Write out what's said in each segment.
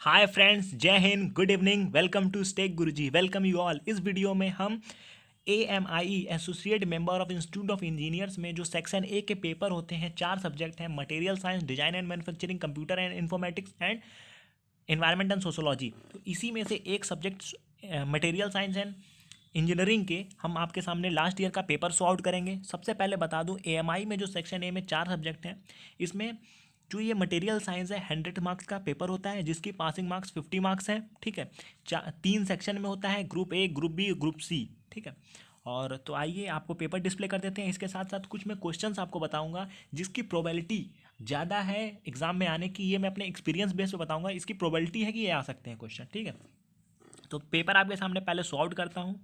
हाय friends, जय हिंद, good evening, welcome to स्टेक गुरुजी। Welcome you all. इस वीडियो में हम AMIE associate member of institute of engineers में जो सेक्शन ए के पेपर होते हैं, 4 सब्जेक्ट हैं, material science, design and manufacturing, computer and informatics and environment and sociology. तो इसी में से एक subject material science and engineering के हम आपके सामने लास्ट ईयर का पेपर सॉल्व आउट करेंगे। सबसे पहले बता दूं, AMI में जो सेक्शन ए में 4 सब्जेक्ट हैं, इसमें जो ये मटेरियल साइंस है 100 मार्क्स का पेपर होता है, जिसकी पासिंग मार्क्स 50 मार्क्स हैं। ठीक है, 3 सेक्शन में होता है, group A, group B, group C. ठीक है, और तो आइए आपको पेपर डिस्प्ले कर देते हैं। इसके साथ साथ कुछ मैं क्वेश्चंस आपको बताऊंगा जिसकी प्रोबेबिलिटी ज़्यादा है एग्जाम में आने की। ये मैं अपने एक्सपीरियंस बेस पे बताऊंगा, इसकी प्रोबेबिलिटी है कि ये आ सकते हैं क्वेश्चन। ठीक है, तो पेपर आपके सामने पहले सॉल्व करता हूँ,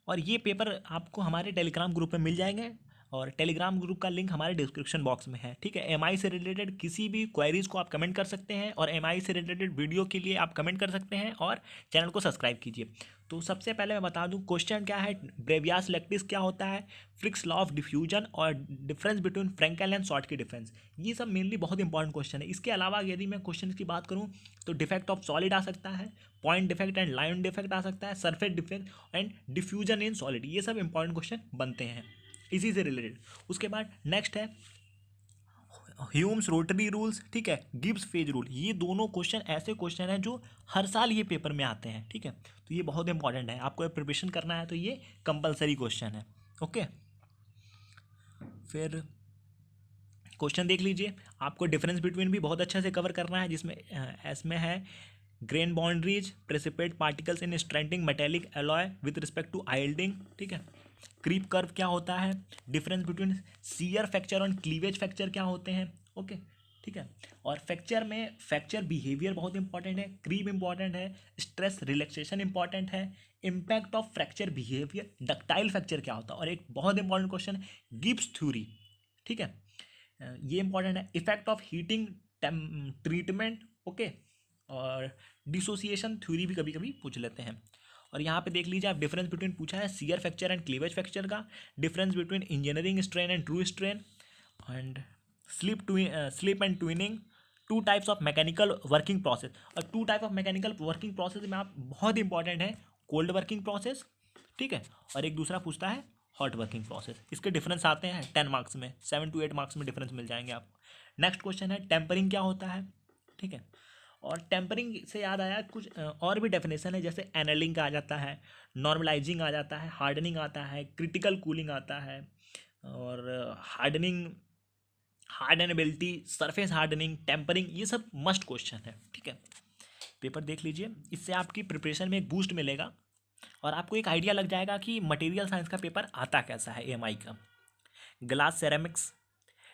और ये पेपर आपको हमारे टेलीग्राम ग्रुप में मिल जाएंगे, और टेलीग्राम ग्रुप का लिंक हमारे डिस्क्रिप्शन बॉक्स में है। ठीक है, एमआई से रिलेटेड किसी भी क्वेरीज को आप कमेंट कर सकते हैं, और एमआई से रिलेटेड वीडियो के लिए आप कमेंट कर सकते हैं, और चैनल को सब्सक्राइब कीजिए। तो सबसे पहले मैं बता दूं क्वेश्चन क्या है, ब्रेवियास लेक्टिस क्या होता है, फ्रिक्स लॉ ऑफ डिफ्यूजन, और डिफरेंस बिटवीन फ्रैंकेल एंड शॉर्ट की डिफरेंस। ये सब मेनली बहुत इंपॉर्टेंट क्वेश्चन है। इसके अलावा यदि मैं क्वेश्चन की बात करूँ तो डिफेक्ट ऑफ सॉलिड आ सकता है, point defect and line defect आ सकता है, surface defect and diffusion in solid. ये सब इंपॉर्टेंट क्वेश्चन बनते हैं इसी से रिलेटेड। उसके बाद नेक्स्ट है ह्यूम्स रोटरी रूल्स। ठीक है, गिब्स फेज रूल। ये दोनों क्वेश्चन ऐसे क्वेश्चन हैं जो हर साल ये पेपर में आते हैं। ठीक है, तो ये बहुत इंपॉर्टेंट है, आपको प्रिपरेशन करना है तो ये कंपलसरी क्वेश्चन है। ओके, फिर क्वेश्चन देख लीजिए। आपको डिफरेंस बिटवीन भी बहुत अच्छे से कवर करना है, जिसमें इसमें है grain boundaries, precipitate particles in strengthening metallic alloy with respect to yielding. ठीक है, क्रीप कर्व क्या होता है, डिफरेंस बिटवीन सीयर फ्रैक्चर और क्लीवेज फ्रैक्चर क्या होते हैं। ओके, ठीक है, और फ्रैक्चर में फ्रैक्चर बिहेवियर बहुत इंपॉर्टेंट है, क्रीप इंपॉर्टेंट है, स्ट्रेस रिलैक्सेशन इंपॉर्टेंट है, impact of fracture behaviour, ductile fracture क्या होता है, और एक बहुत इंपॉर्टेंट क्वेश्चन है गिब्स थ्योरी। ठीक है, ये इंपॉर्टेंट है, effect of heating treatment. Okay, और डिसोसिएशन थ्योरी भी कभी कभी पूछ लेते हैं। और यहाँ पे देख लीजिए आप, डिफरेंस बिटवीन पूछा है shear fracture and cleavage fracture का, difference between engineering strain and true strain, and slip and twinning, two types of mechanical working process. और two type of mechanical working process में आप बहुत इंपॉर्टेंट है cold working process. ठीक है, और एक दूसरा पूछता है हॉट वर्किंग प्रोसेस। इसके डिफरेंस आते हैं 10 मार्क्स में, 7 to 8 मार्क्स में डिफरेंस मिल जाएंगे आपको। नेक्स्ट क्वेश्चन है टेम्परिंग क्या होता है। ठीक है, और टेम्परिंग से याद आया कुछ और भी डेफिनेशन है, जैसे एनलिंग का आ जाता है, नॉर्मलाइजिंग आ जाता है, हार्डनिंग आता है, क्रिटिकल कूलिंग आता है, और hardening, hardenability, surface hardening, tempering, ये सब मस्ट क्वेश्चन है। ठीक है, पेपर देख लीजिए, इससे आपकी प्रिपरेशन में एक बूस्ट मिलेगा, और आपको एक आइडिया लग जाएगा कि मटेरियल साइंस का पेपर आता कैसा है एएमआई का। ग्लास सेरेमिक्स,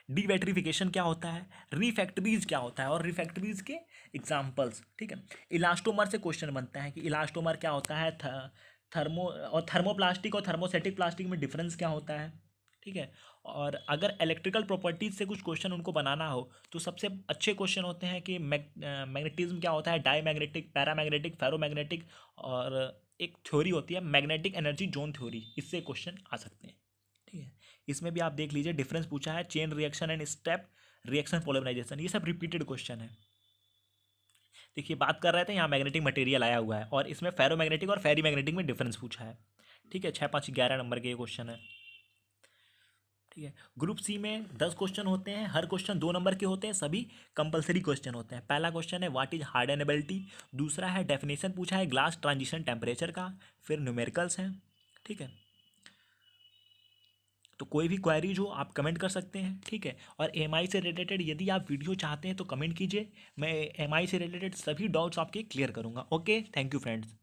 डीवैट्रिफिकेशन क्या होता है, रिफैक्टरीज क्या होता है, और रिफैक्टरीज के एग्जाम्पल्स। ठीक है, इलास्टोमर से क्वेश्चन बनता है कि इलास्टोमर क्या होता है, थर्मो और थर्मोप्लास्टिक और थर्मोसेटिक प्लास्टिक में डिफरेंस क्या होता है। ठीक है, और अगर इलेक्ट्रिकल प्रॉपर्टीज से कुछ क्वेश्चन उनको बनाना हो तो सबसे अच्छे क्वेश्चन होते हैं कि मैग्नेटिज्म क्या होता है, डाई मैग्नेटिक, पैरामैग्नेटिक, फेरोमैग्नेटिक, और एक थ्योरी होती है मैग्नेटिक एनर्जी जोन थ्योरी, इससे क्वेश्चन आ सकते हैं। ठीक है, इसमें भी आप देख लीजिए, डिफरेंस पूछा है chain reaction and step reaction polymerization. ये सब रिपीटेड क्वेश्चन है। देखिए, बात कर रहे थे यहाँ मैग्नेटिक मटेरियल आया हुआ है, और इसमें फेरोमैग्नेटिक और फेरी मैग्नेटिक में डिफरेंस पूछा है। ठीक है, 6, 5, 11 नंबर के ये क्वेश्चन है। ठीक है, ग्रुप सी में 10 क्वेश्चन होते हैं, हर क्वेश्चन 2 नंबर के होते हैं, सभी कंपलसरी क्वेश्चन होते हैं। पहला क्वेश्चन है व्हाट इज हार्डनेबिलिटी, दूसरा है डेफिनेशन पूछा है ग्लास ट्रांजिशन टेम्परेचर का, फिर न्यूमेरिकल्स हैं। ठीक है, तो कोई भी क्वेरीज हो आप कमेंट कर सकते हैं। ठीक है, और एमआई से रिलेटेड यदि आप वीडियो चाहते हैं तो कमेंट कीजिए, मैं एमआई से रिलेटेड सभी डाउट्स आपके क्लियर करूँगा। Okay, thank you friends.